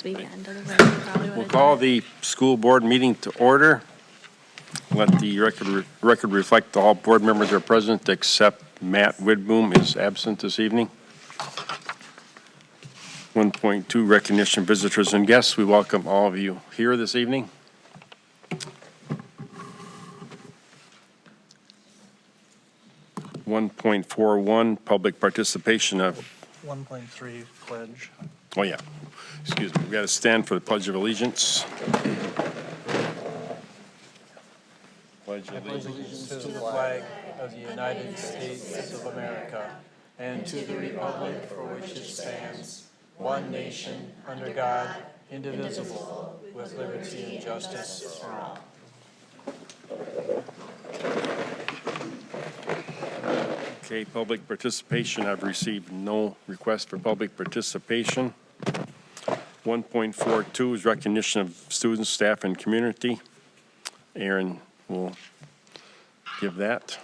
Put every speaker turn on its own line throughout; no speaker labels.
weekend, otherwise we probably would
We'll
have
call
done it.
the school board meeting to order. Let the record reflect all board members are present except Matt Widboom is absent this evening. 1.2 recognition visitors and guests. We welcome all of you here this evening. .41 public participation of
1.3 pledge.
Oh, yeah. Excuse me. We've got to stand for the Pledge of Allegiance. Pledge of
Allegiance to the flag of the United States of America and to the republic for which it stands, one nation, under God, indivisible, with liberty and justice for all.
Okay, public participation. I've received no request for public participation. 1.42 is recognition of students, staff, and community. Aaron will give that.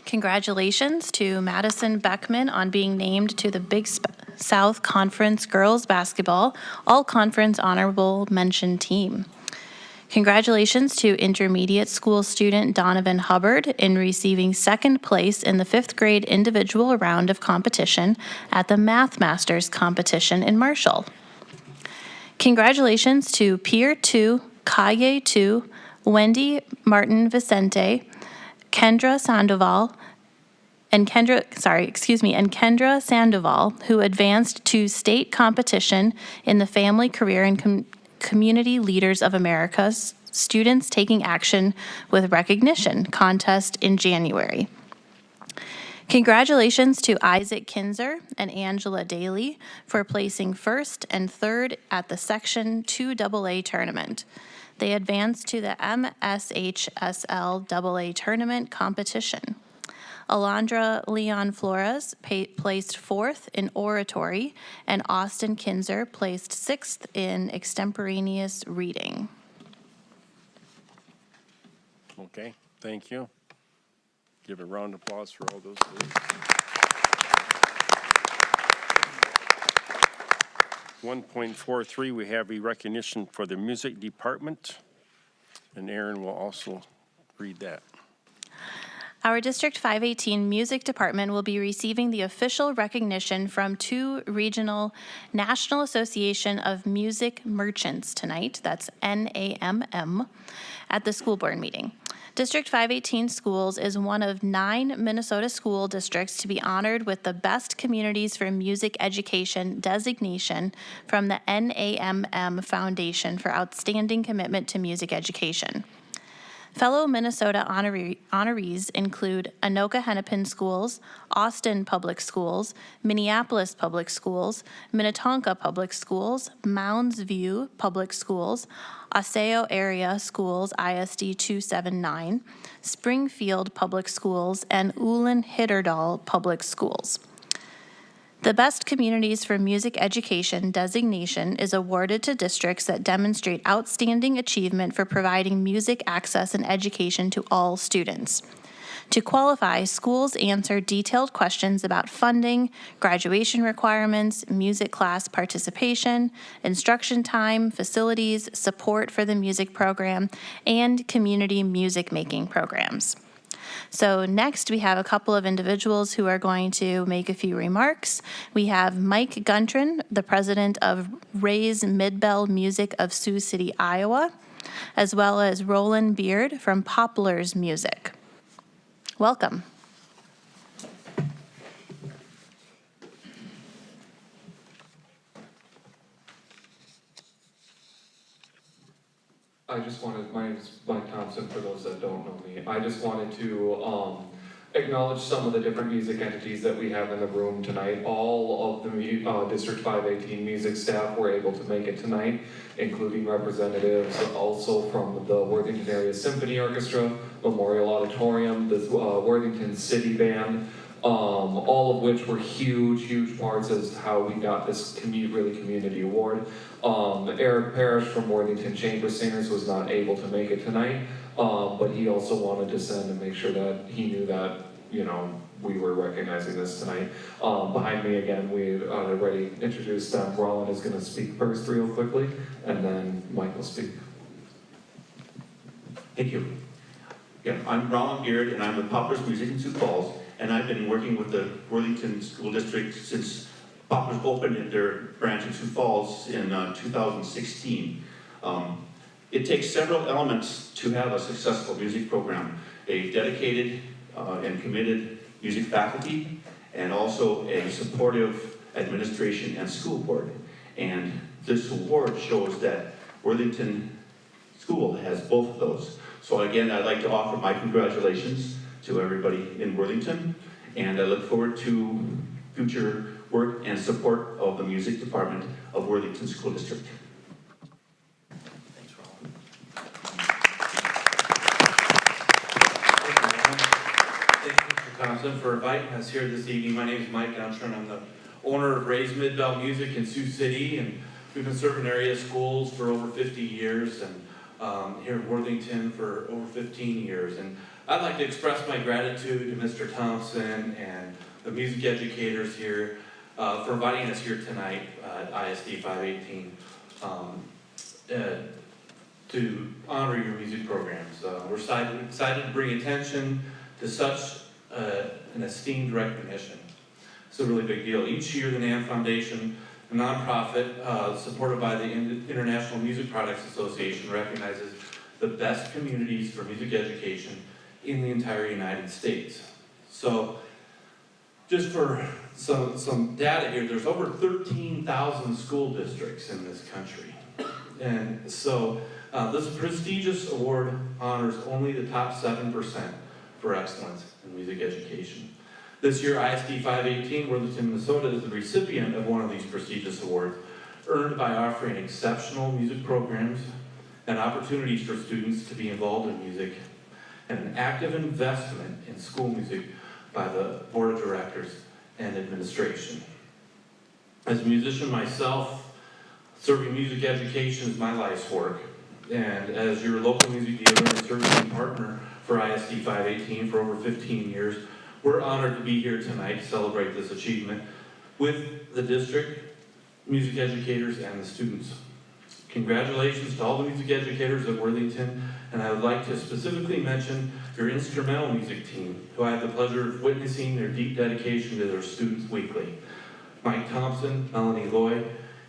Congratulations to Madison Beckman on being named to the Big South Conference Girls Basketball All-Conference Honorable Mention Team. Congratulations to intermediate school student Donovan Hubbard in receiving second place in the 5th grade individual round of competition at the Math Masters competition in Marshall. Congratulations to Pier 2, Kaye 2, Wendy Martin Vicente, Kendra Sandoval, and Kendra Sandoval, who advanced to state competition in the Family, Career, and Community Leaders of America's Students Taking Action with Recognition contest in January. Congratulations to Isaac Kinzer and Angela Daly for placing first and third at the Section 2AA tournament. They advanced to the MSHSL AA tournament competition. Alondra Leon Flores placed 4th in oratory, and Austin Kinzer placed 6th in extemporaneous reading.
Okay, thank you. Give a round of applause for all those. 1.43, we have a recognition for the music department, and Aaron will also read that.
Our District 518 Music Department will be receiving the official recognition from 2 regional National Association of Music Merchants tonight, that's NAMM, at the school board meeting. District 518 Schools is one of 9 Minnesota school districts to be honored with the Best Communities for Music Education designation from the NAMM Foundation for Outstanding Commitment to Music Education. Fellow Minnesota honorees include Anoka Hennepin Schools, Austin Public Schools, Minneapolis Public Schools, Minnetonka Public Schools, Mounds View Public Schools, Osseo Area Schools ISD 279, Springfield Public Schools, and Ullin-Hitterdal Public Schools. The Best Communities for Music Education designation is awarded to districts that demonstrate outstanding achievement for providing music access and education to all students. To qualify, schools answer detailed questions about funding, graduation requirements, music class participation, instruction time, facilities, support for the music program, and community music making programs. So next, we have a couple of individuals who are going to make a few remarks. We have Mike Guntrin, the president of Raise Midbell Music of Sioux City, Iowa, as well as Roland Beard from Poplars Music. Welcome.
My name is Mike Thompson, for those that don't know me. I just wanted to acknowledge some of the different music entities that we have in the room tonight. All of the District 518 music staff were able to make it tonight, including representatives also from the Worthington Area Symphony Orchestra, Memorial Auditorium, the Worthington City Band, all of which were huge parts as to how we got this community award. Eric Parrish from Worthington Chamber Singers was not able to make it tonight, but he also wanted to send and make sure that he knew that we were recognizing this tonight. Behind me again, we already introduced them. Roland is going to speak first real quickly, and then Mike will speak.
Thank you. Yeah, I'm Roland Beard, and I'm with Poplars Music in Sioux Falls, and I've been working with the Worthington School District since Poplars opened in their branch in Sioux Falls in 2016. It takes several elements to have a successful music program: a dedicated and committed music faculty, and also a supportive administration and school board. And this award shows that Worthington School has both of those. So again, I'd like to offer my congratulations to everybody in Worthington, and I look forward to future work and support of the music department of Worthington School District. Thanks, Roland.
Thank you, Mr. Thompson, for inviting us here this evening. My name is Mike Gunter, and I'm the owner of Ray's Mid-Bell Music in Sioux City, and we've been serving area schools for over 50 years, and here in Worthington for over 15 years. And I'd like to express my gratitude to Mr. Thompson and the music educators here for inviting us here tonight at ISD 518 to honor your music programs. We're excited to bring attention to such an esteemed recognition. It's a really big deal. Each year, the NAMM Foundation, a nonprofit supported by the International Music Products Association, recognizes the best communities for music education in the entire United States. So, just for some data here, there's over 13,000 school districts in this country. And so, this prestigious award honors only the top 7% for excellence in music education. This year, ISD 518 Worthington, Minnesota is the recipient of one of these prestigious awards, earned by offering exceptional music programs and opportunities for students to be involved in music, and an active investment in school music by the board of directors and administration. As a musician myself, serving music education is my life's work, and as your local music dealer and servicing partner for ISD 518 for over 15 years, we're honored to be here tonight to celebrate this achievement with the district, music educators, and the students. Congratulations to all the music educators at Worthington, and I would like to specifically mention your instrumental music team, who I have the pleasure of witnessing their deep dedication to their students weekly. Mike Thompson, Melanie Lloyd,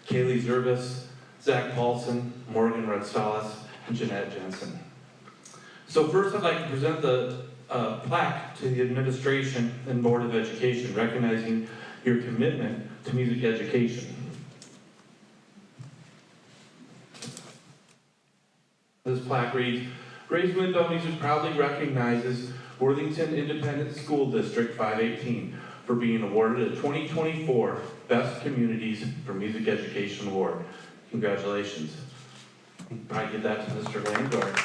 Kaylee Zerbis, Zach Paulson, Morgan Rudstalis, and Jeanette Jensen. So first I'd like to present the plaque to the administration and Board of Education, recognizing your commitment to music education. This plaque reads, Ray's Mid-Bell Music proudly recognizes Worthington Independent School District 518 for being awarded a 2024 Best Communities for Music Education Award. Congratulations. Probably give that to Mr. Vanguard.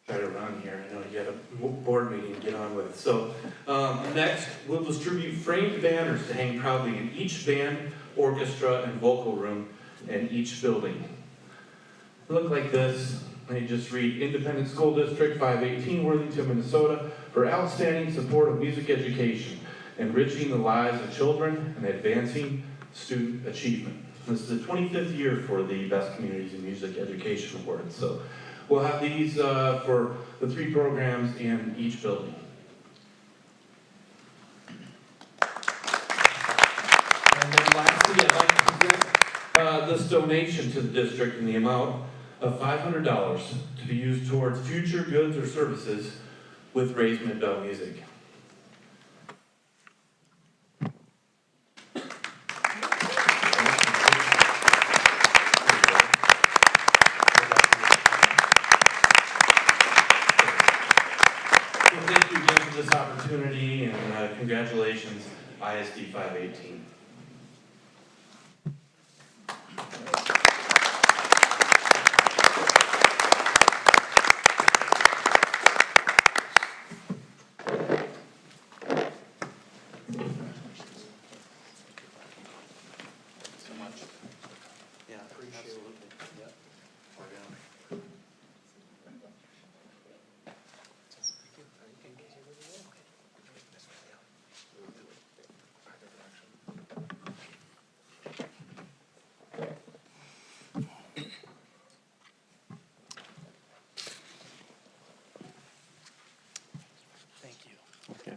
Try to run here. I know you have a board meeting to get on with. So next, we'll distribute framed banners to hang proudly in each band, orchestra, and vocal room in each building. They look like this. They just read Independent School District 518 Worthington, Minnesota for outstanding support of music education, enriching the lives of children and advancing student achievement. This is the 25th year for the Best Communities in Music Education Award. So we'll have these for the 3 programs in each building. And then lastly, I'd like to present this donation to the district in the amount of $500 to be used towards future goods or services with Ray's Mid-Bell Music. Thank you again for this opportunity, and congratulations, ISD 518.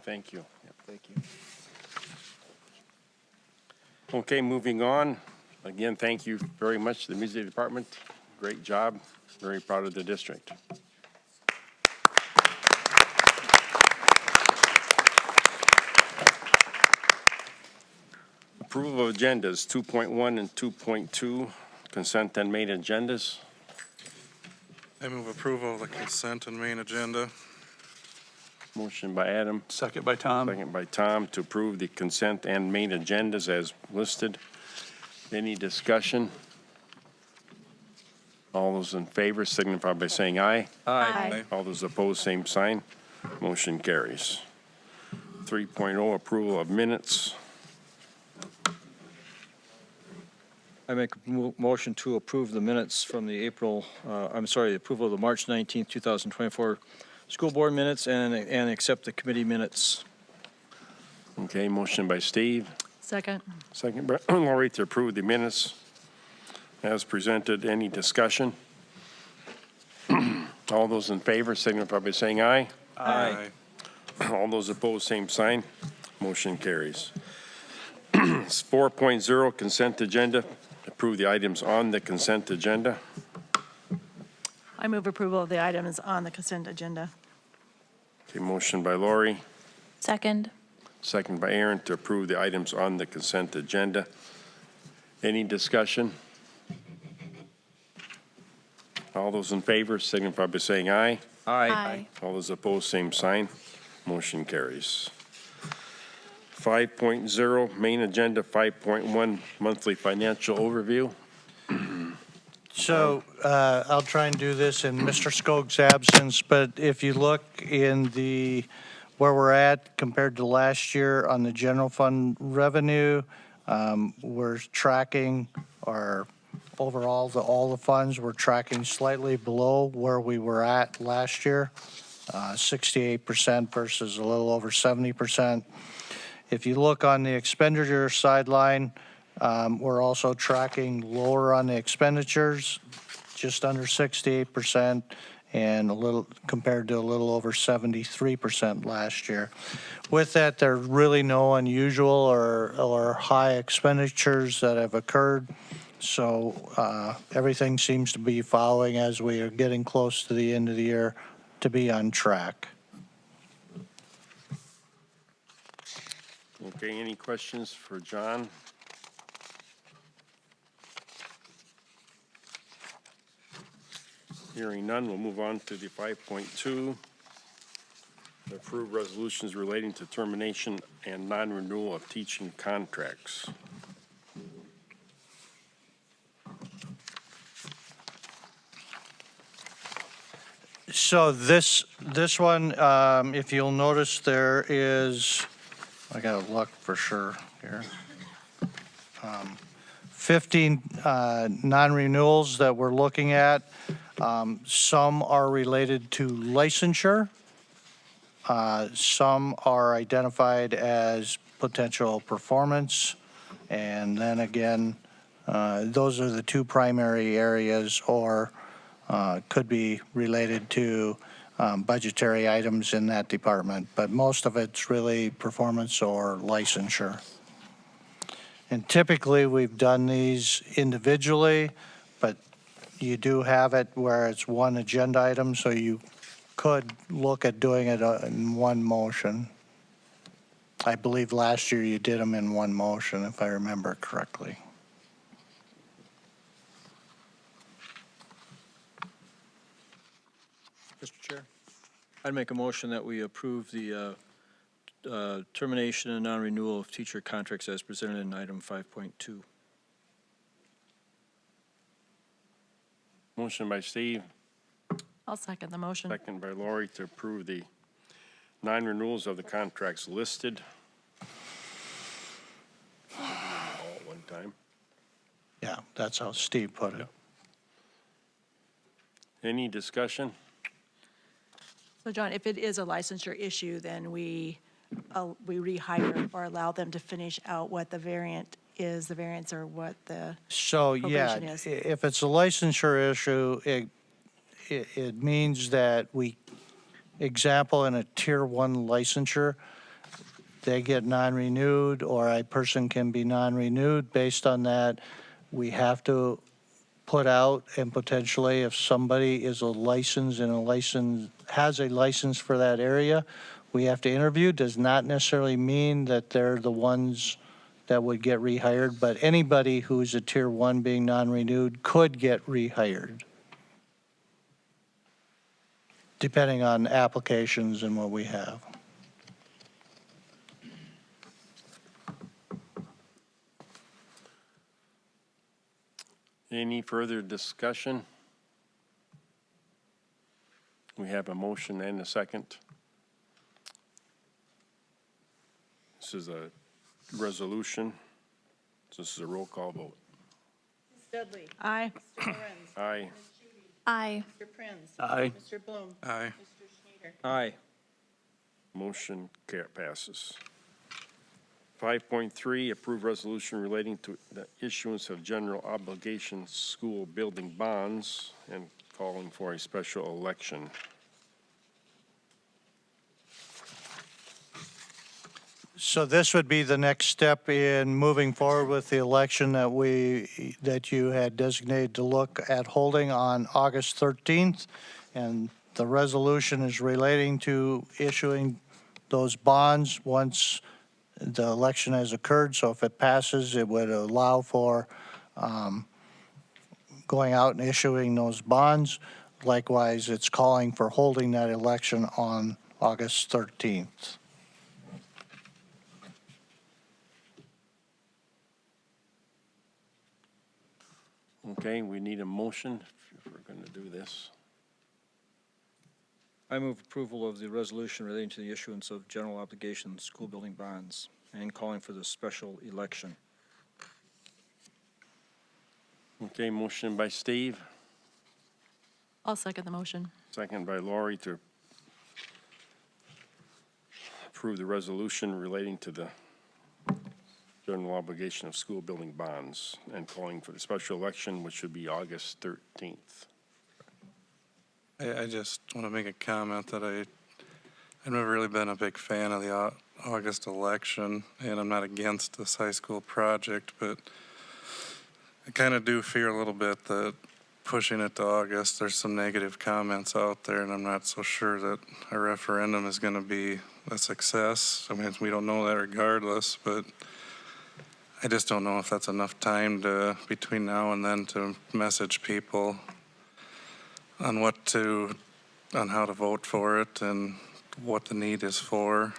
thank you.
Thank you.
Okay, moving on. Again, thank you very much to the music department. Great job. Very proud of the district. Approval of agendas 2.1 and 2.2, consent and main agendas.
I move approval of the consent and main agenda.
Motion by Adam,
Second by Tom.
second by Tom to approve the consent and main agendas as listed. Any discussion? All those in favor signify by saying aye.
Aye.
All those opposed, same sign. Motion carries. 3.0, approval of minutes.
I make a motion to approve the minutes from the approval of the March 19th, 2024 school board minutes and accept the committee minutes.
Okay, motion by Steve,
Second.
second by Lori to approve the minutes as presented. Any discussion? All those in favor signify by saying aye.
Aye.
All those opposed, same sign. Motion carries. 4.0, consent agenda. Approve the items on the consent agenda.
I move approval of the items on the consent agenda.
Okay, motion by Lori,
Second.
second by Aaron to approve the items on the consent agenda. Any discussion? All those in favor signify by saying aye.
Aye.
All those opposed, same sign. Motion carries. 5.0, main agenda, 5.1, monthly financial overview.
So I'll try and do this in Mr. Skoge's absence, but if you look in where we're at compared to last year on the general fund revenue, we're tracking our overall, all the funds, we're tracking slightly below where we were at last year, 68% versus a little over 70%. If you look on the expenditure sideline, we're also tracking lower on the expenditures, just under 68%, and a little compared to a little over 73% last year. With that, there are really no unusual or high expenditures that have occurred. So everything seems to be following as we are getting close to the end of the year to be on track.
Okay, any questions for John? Hearing none, we'll move on to the 5.2. Approve resolutions relating to termination and non-renewal of teaching contracts.
So this one, if you'll notice, there is, I gotta look for sure here. 15 non-renewals that we're looking at. Some are related to licensure. Some are identified as potential performance. And then again, those are the two primary areas, or could be related to budgetary items in that department. But most of it's really performance or licensure. And typically, we've done these individually, but you do have it where it's one agenda item, so you could look at doing it in one motion. I believe last year you did them in one motion, if I remember correctly.
Mr. Chair, I'd make a motion that we approve the termination and non-renewal of teacher contracts as presented in item 5.2.
Motion by Steve,
I'll second the motion.
second by Lori to approve the non-renewals of the contracts listed. All at one time.
Yeah, that's how Steve put it.
Any discussion?
So John, if it is a licensure issue, then we rehire or allow them to finish out what the variant is, the variance, or what the,
So, yeah,
Probation is.
if it's a licensure issue, it means that example, in a tier one licensure, they get non-renewed, or a person can be non-renewed. Based on that, we have to put out, and potentially if somebody is a license and has a license for that area, we have to interview. Does not necessarily mean that they're the ones that would get rehired, but anybody who's a tier 1 being non-renewed could get rehired, depending on applications and what we have.
Any further discussion? We have a motion and a second. This is a resolution. This is a roll call vote.
Ms. Dudley.
Aye.
Mr. Lorenz.
Aye.
Aye.
Mr. Prinz.
Aye.
Mr. Bloom.
Aye.
Mr. Schneider.
Aye.
Motion passes. 5.3, approve resolution relating to the issuance of general obligation school building bonds and calling for a special election.
So this would be the next step in moving forward with the election that you had designated to look at holding on August 13th. And the resolution is relating to issuing those bonds once the election has occurred. So if it passes, it would allow for going out and issuing those bonds. Likewise, it's calling for holding that election on August 13th.
Okay, we need a motion if we're going to do this.
I move approval of the resolution relating to the issuance of general obligation school building bonds and calling for the special election.
Okay, motion by Steve,
I'll second the motion.
second by Lori to approve the resolution relating to the general obligation of school building bonds and calling for the special election, which should be August 13th.
I just want to make a comment that I've never really been a big fan of the August election, and I'm not against this high school project, but I kind of do fear a little bit that pushing it to August, there's some negative comments out there, and I'm not so sure that a referendum is going to be a success. I mean, we don't know that regardless, but I just don't know if that's enough time to, between now and then, to message people on on how to vote for it and what the need is for.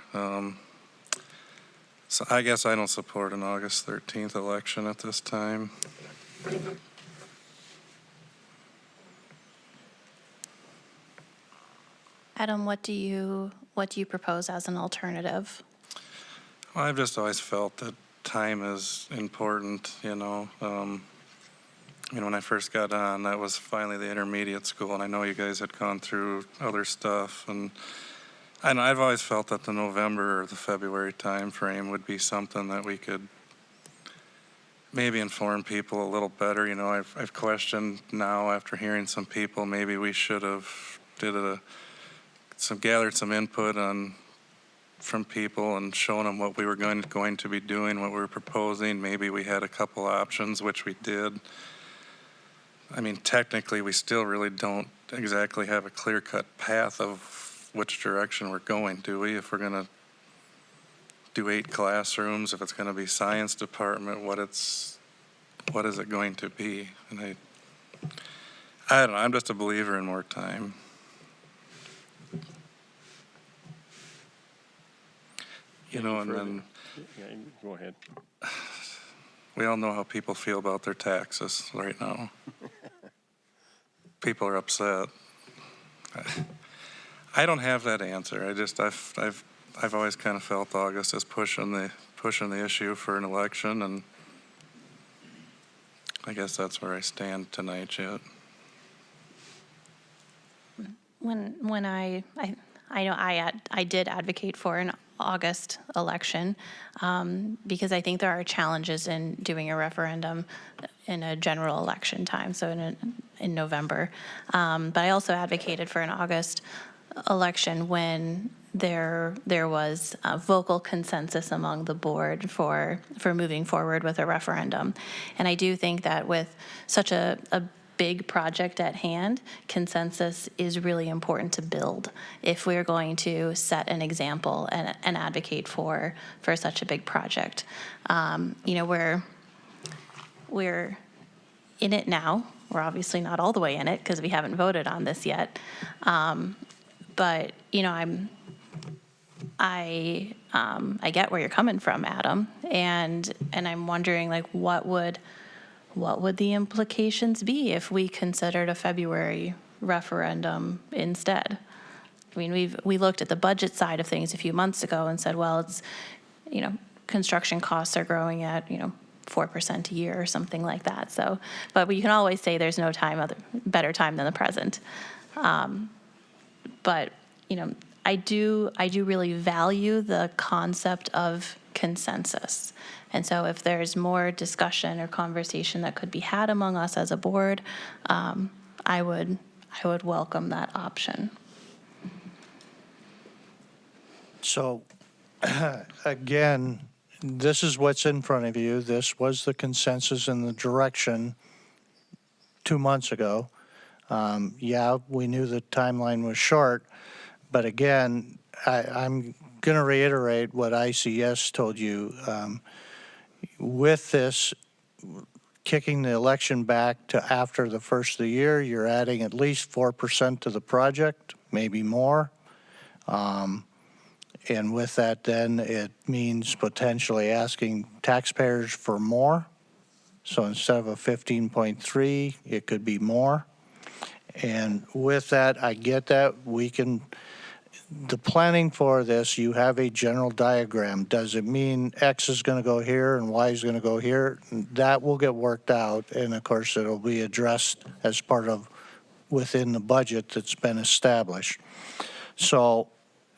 So I guess I don't support an August 13th election at this time.
Adam, what do you propose as an alternative?
Well, I've just always felt that time is important, you know. When I first got on, that was finally the intermediate school, and I know you guys had gone through other stuff, and I've always felt that the November or the February time frame would be something that we could maybe inform people a little better. You know, I've questioned now after hearing some people, maybe we should have gathered some input from people and shown them what we were going to be doing, what we were proposing. Maybe we had a couple options, which we did. I mean, technically, we still really don't exactly have a clear-cut path of which direction we're going, do we? If we're going to do 8 classrooms, if it's going to be science department, what is it going to be? And I don't know, I'm just a believer in more time. You know, and then
Yeah, go ahead.
we all know how people feel about their taxes right now. People are upset. I don't have that answer. I've always kind of felt August is pushing the issue for an election, and I guess that's where I stand tonight yet.
When I know I did advocate for an August election because I think there are challenges in doing a referendum in a general election time, so in November. But I also advocated for an August election when there was vocal consensus among the board for moving forward with a referendum. And I do think that with such a big project at hand, consensus is really important to build if we're going to set an example and advocate for such a big project. We're in it now. We're obviously not all the way in it because we haven't voted on this yet. But I get where you're coming from, Adam, and I'm wondering, like, what would the implications be if we considered a February referendum instead? I mean, we looked at the budget side of things a few months ago and said, well, it's, construction costs are growing at, 4% a year or something like that. So, but you can always say there's no better time than the present. But, I do really value the concept of consensus. And so if there's more discussion or conversation that could be had among us as a board, I would welcome that option.
So, again, this is what's in front of you. This was the consensus and the direction 2 months ago. Yeah, we knew the timeline was short, but again, I'm going to reiterate what ICS told you. With this, kicking the election back to after the first of the year, you're adding at least 4% to the project, maybe more. And with that, then it means potentially asking taxpayers for more. So instead of a 15.3, it could be more. And with that, I get that the planning for this, you have a general diagram. Does it mean X is going to go here and Y is going to go here? That will get worked out. And of course, it'll be addressed as part of within the budget that's been established. So,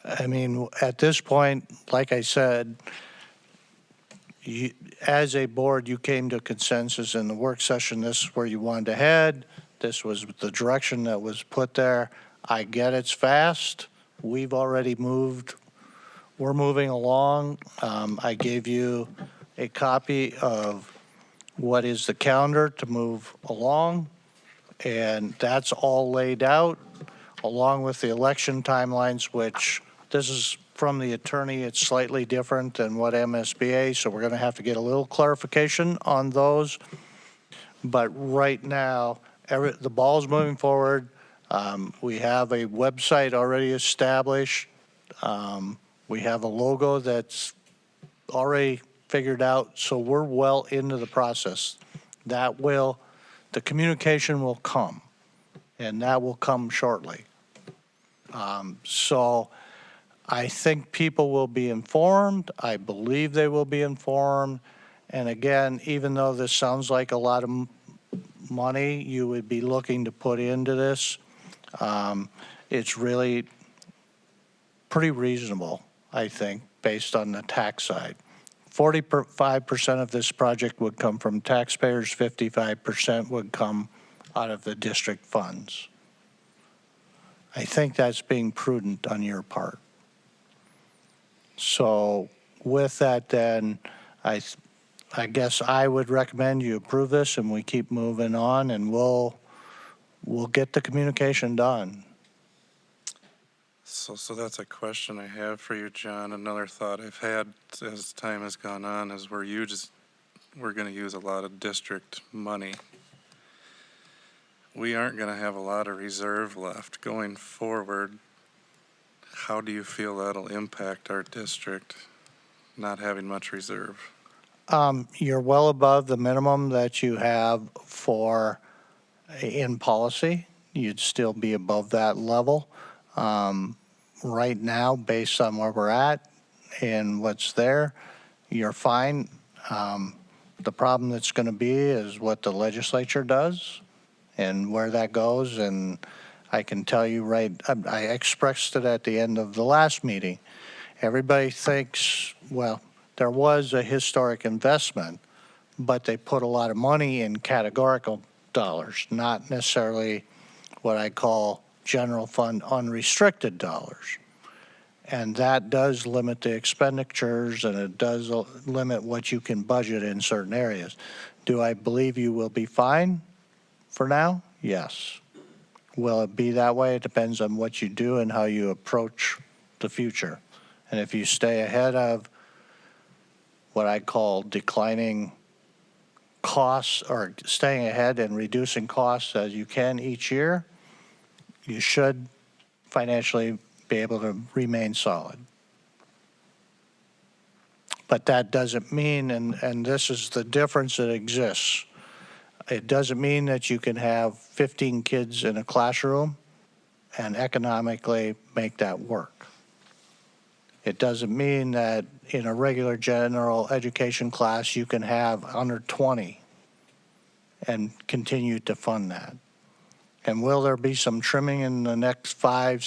I mean, at this point, like I said, as a board, you came to consensus in the work session. This is where you wanted to head. This was the direction that was put there. I get it's fast. We've already moved. We're moving along. I gave you a copy of what is the calendar to move along, and that's all laid out along with the election timelines, which this is from the attorney. It's slightly different than what MSBA, so we're going to have to get a little clarification on those. But right now, the ball's moving forward. We have a website already established. We have a logo that's already figured out, so we're well into the process. The communication will come, and that will come shortly. So I think people will be informed. I believe they will be informed. And again, even though this sounds like a lot of money you would be looking to put into this, it's really pretty reasonable, I think, based on the tax side. 45% of this project would come from taxpayers, 55% would come out of the district funds. I think that's being prudent on your part. So with that, then, I guess I would recommend you approve this and we keep moving on, and we'll get the communication done.
So that's a question I have for you, John. Another thought I've had as time has gone on is we're going to use a lot of district money. We aren't going to have a lot of reserve left going forward. How do you feel that'll impact our district, not having much reserve?
You're well above the minimum that you have in policy. You'd still be above that level. Right now, based on where we're at and what's there, you're fine. The problem that's going to be is what the legislature does and where that goes. And I can tell you I expressed it at the end of the last meeting. Everybody thinks, well, there was a historic investment, but they put a lot of money in categorical dollars, not necessarily what I call general fund unrestricted dollars. And that does limit the expenditures, and it does limit what you can budget in certain areas. Do I believe you will be fine for now? Yes. Will it be that way? It depends on what you do and how you approach the future. And if you stay ahead of what I call declining costs, or staying ahead and reducing costs as you can each year, you should financially be able to remain solid. But that doesn't mean, and this is the difference that exists, it doesn't mean that you can have 15 kids in a classroom and economically make that work. It doesn't mean that in a regular general education class you can have under 20 and continue to fund that. And will there be some trimming in the next 4,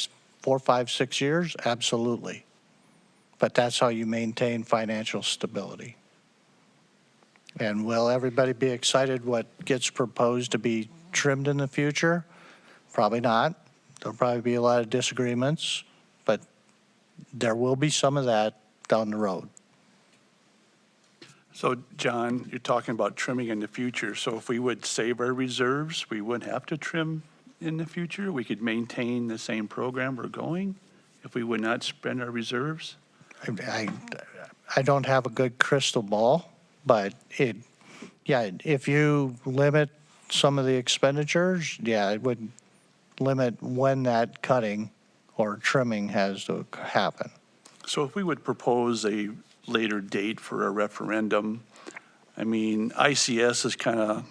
5, 6 years? Absolutely. But that's how you maintain financial stability. And will everybody be excited what gets proposed to be trimmed in the future? Probably not. There'll probably be a lot of disagreements, but there will be some of that down the road.
So, John, you're talking about trimming in the future. So if we would save our reserves, we wouldn't have to trim in the future? We could maintain the same program we're going if we would not spend our reserves?
I don't have a good crystal ball, but if you limit some of the expenditures, it would limit when that cutting or trimming has to happen.
So if we would propose a later date for a referendum, I mean, ICS is kind of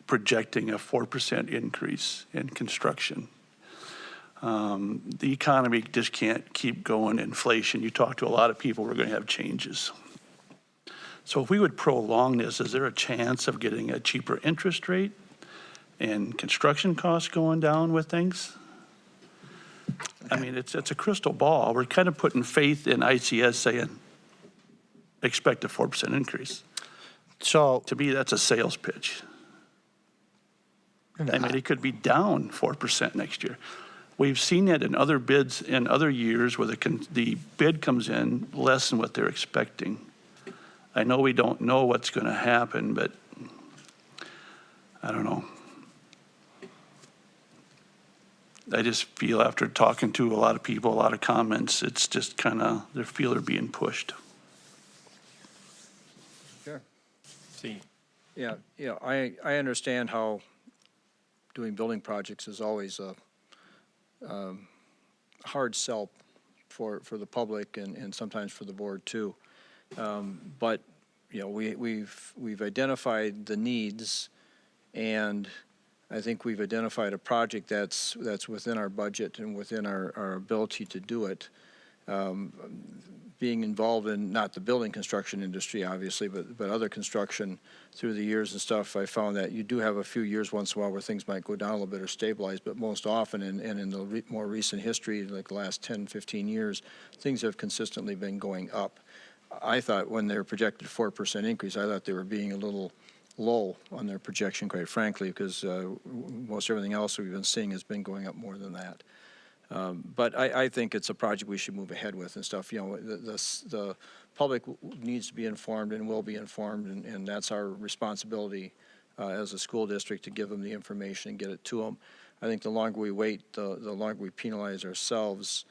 projecting a 4% increase in construction. The economy just can't keep going. Inflation, you talk to a lot of people, we're going to have changes. So if we would prolong this, is there a chance of getting a cheaper interest rate and construction costs going down with things? I mean, it's a crystal ball. We're kind of putting faith in ICS saying, expect a 4% increase.
So
to me, that's a sales pitch. I mean, it could be down 4% next year. We've seen that in other bids in other years where the bid comes in less than what they're expecting. I know we don't know what's going to happen, but I don't know. I just feel after talking to a lot of people, a lot of comments, it's just kind of, they feel they're being pushed.
Sure.
See,
Yeah, I understand how doing building projects is always a hard sell for the public and sometimes for the board too. But, we've identified the needs, and I think we've identified a project that's within our budget and within our ability to do it. Being involved in not the building construction industry, obviously, but other construction through the years and stuff, I found that you do have a few years once in a while where things might go down a little bit or stabilize, but most often, and in the more recent history, like the last 10, 15 years, things have consistently been going up. I thought when they were projected 4% increase, I thought they were being a little low on their projection, quite frankly, because most everything else we've been seeing has been going up more than that. But I think it's a project we should move ahead with and stuff. The public needs to be informed and will be informed, and that's our responsibility as a school district to give them the information and get it to them. I think the longer we wait, the longer we penalize ourselves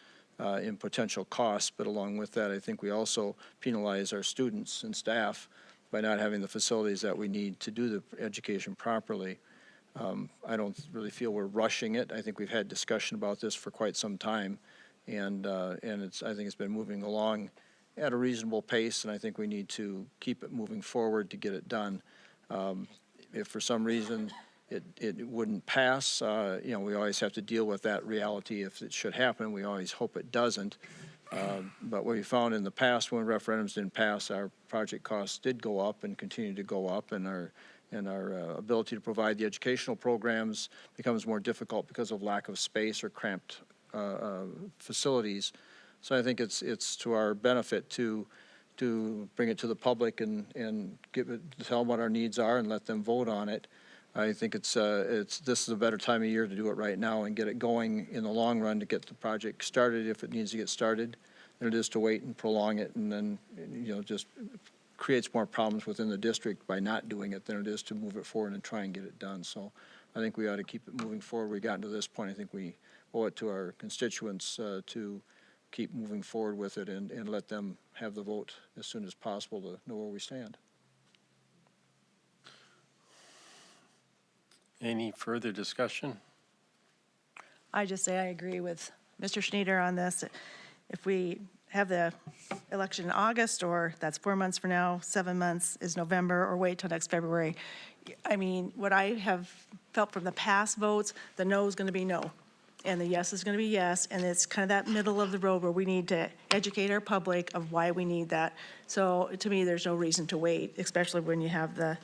in potential costs, but along with that, I think we also penalize our students and staff by not having the facilities that we need to do the education properly. I don't really feel we're rushing it. I think we've had discussion about this for quite some time, and I think it's been moving along at a reasonable pace, and I think we need to keep it moving forward to get it done. If for some reason it wouldn't pass, we always have to deal with that reality. If it should happen, we always hope it doesn't. But what we found in the past when referendums didn't pass, our project costs did go up and continue to go up, and our ability to provide the educational programs becomes more difficult because of lack of space or cramped facilities. So I think it's to our benefit to bring it to the public and tell them what our needs are and let them vote on it. I think this is a better time of year to do it right now and get it going in the long run to get the project started if it needs to get started. than it is to wait and prolong it and then, just creates more problems within the district by not doing it than it is to move it forward and try and get it done. So I think we ought to keep it moving forward. We gotten to this point. I think we owe it to our constituents to keep moving forward with it and let them have the vote as soon as possible to know where we stand.
Any further discussion?
I just say I agree with Mr. Schneider on this. If we have the election in August, or that's 4 months from now, 7 months is November, or wait till next February. I mean, what I have felt from the past votes, the no is going to be no, and the yes is going to be yes, and it's kind of that middle of the road where we need to educate our public of why we need that. So to me, there's no reason to wait, especially when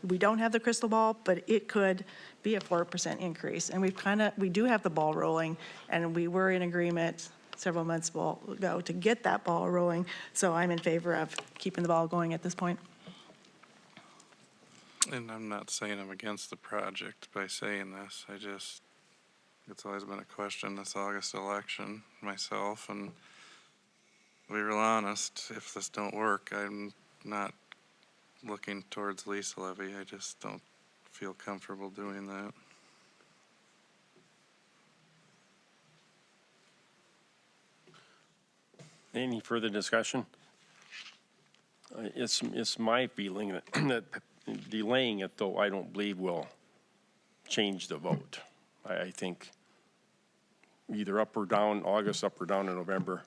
we don't have the crystal ball, but it could be a 4% increase. And we do have the ball rolling, and we were in agreement several months ago to get that ball rolling. So I'm in favor of keeping the ball going at this point.
And I'm not saying I'm against the project by saying this. It's always been a question this August election myself, and to be real honest, if this don't work, I'm not looking towards lease levy. I just don't feel comfortable doing that.
Any further discussion? It's my feeling that delaying it, though, I don't believe will change the vote. I think either up or down, August, up or down in November,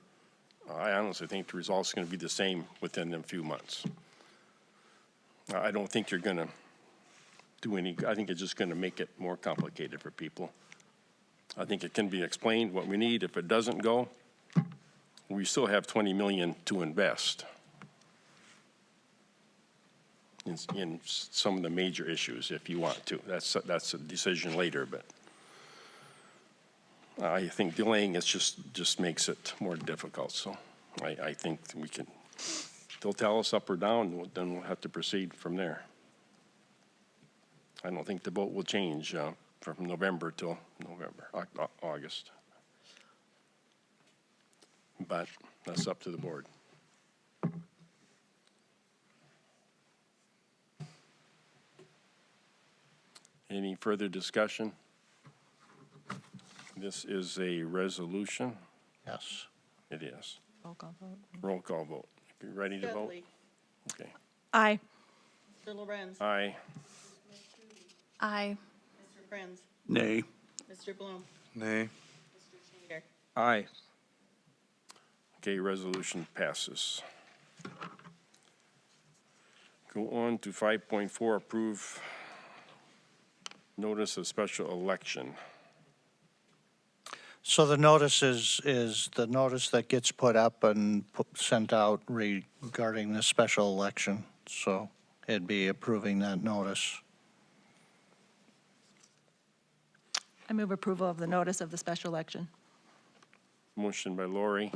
I honestly think the result's going to be the same within them few months. I don't think you're going to do any, I think it's just going to make it more complicated for people. I think it can be explained what we need. If it doesn't go, we still have 20 million to invest in some of the major issues if you want to. That's a decision later, but I think delaying it just makes it more difficult. So I think we can, they'll tell us up or down, then we'll have to proceed from there. I don't think the vote will change from November till August. But that's up to the board. Any further discussion? This is a resolution.
Yes.
It is.
Roll call vote.
Roll call vote. If you're ready to vote.
Dudley.
Okay.
Aye.
Mr. Lorenz.
Aye.
Aye.
Mr. Friends.
Nay.
Mr. Bloom.
Nay.
Mr. Schneider.
Aye.
Okay, resolution passes. Go on to 5.4, approve notice of special election.
So the notice is the notice that gets put up and sent out regarding the special election. So it'd be approving that notice.
I move approval of the notice of the special election.
Motion by Lori,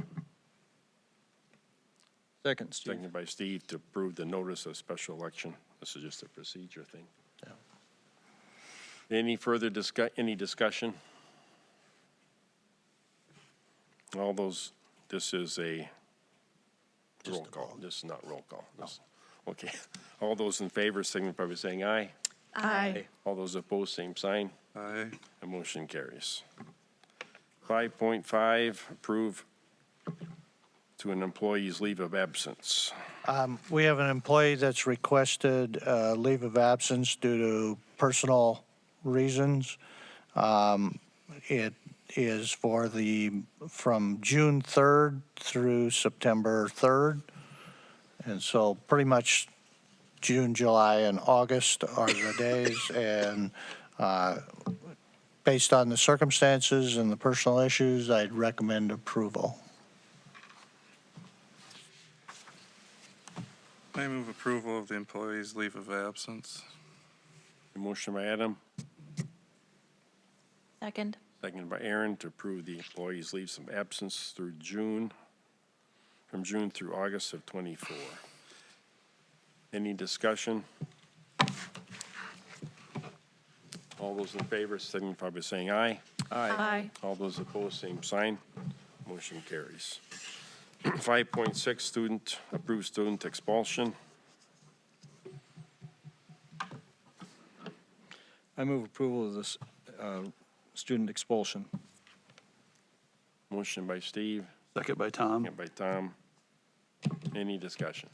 Second, Steve.
seconded by Steve to approve the notice of special election. This is just a procedure thing.
Yeah.
Any further discussion? All those, this is a roll call. This is not roll call. Okay. All those in favor signify by saying aye.
Aye.
All those opposed, same sign.
Aye.
The motion carries. 5.5, approve to an employee's leave of absence.
We have an employee that's requested leave of absence due to personal reasons. It is from June 3rd through September 3rd. And so pretty much June, July, and August are the days. And based on the circumstances and the personal issues, I'd recommend approval.
I move approval of the employee's leave of absence.
Motion by Adam,
Second.
seconded by Aaron to approve the employee's leaves of absence through June, from June through August of '24. Any discussion? All those in favor signify by saying aye.
Aye.
All those opposed, same sign. Motion carries. 5.6, student, approved student expulsion.
I move approval of this student expulsion.
Motion by Steve,
Second by Tom.
second by Tom. Any discussion?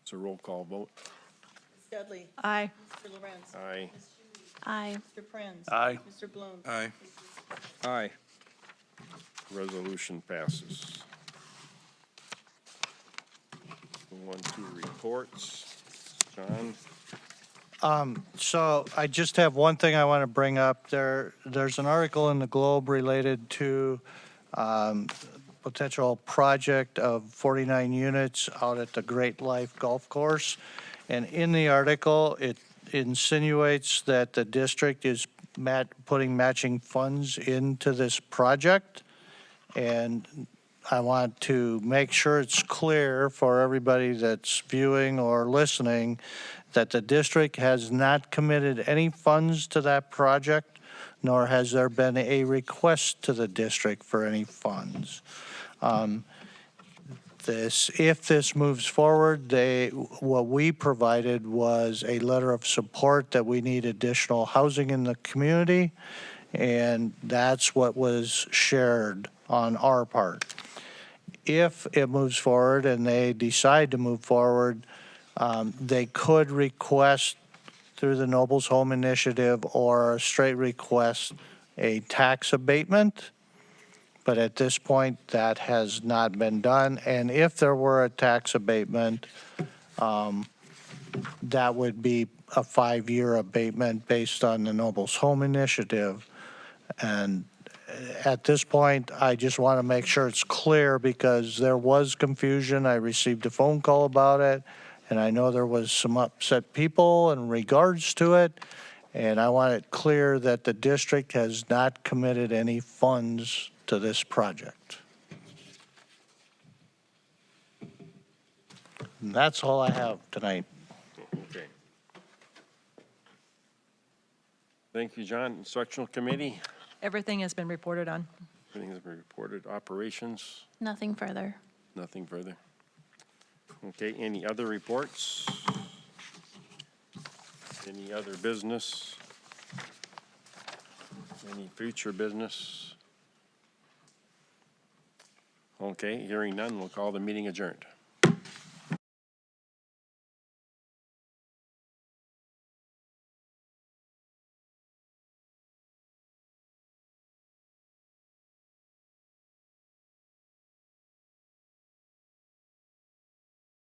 It's a roll call vote.
Ms. Dudley.
Aye.
Mr. Lorenz.
Aye.
Aye.
Mr. Prinz.
Aye.
Mr. Bloom.
Aye.
Aye.
Resolution passes. Move on to reports. John?
So I just have one thing I want to bring up. There's an article in the Globe related to potential project of 49 units out at the Great Life Golf Course. And in the article, it insinuates that the district is putting matching funds into this project. And I want to make sure it's clear for everybody that's viewing or listening that the district has not committed any funds to that project, nor has there been a request to the district for any funds. If this moves forward, what we provided was a letter of support that we need additional housing in the community, and that's what was shared on our part. If it moves forward and they decide to move forward, they could request through the Nobles Home Initiative or a straight request a tax abatement. But at this point, that has not been done. And if there were a tax abatement, that would be a 5-year abatement based on the Nobles Home Initiative. And at this point, I just want to make sure it's clear because there was confusion. I received a phone call about it, and I know there was some upset people in regards to it. And I want it clear that the district has not committed any funds to this project. And that's all I have tonight.
Okay. Thank you, John. Instructional Committee,
Everything has been reported on.
everything has been reported. Operations,
Nothing further.
nothing further. Okay, any other reports? Any other business? Any future business? Okay, hearing none, we'll call the meeting adjourned.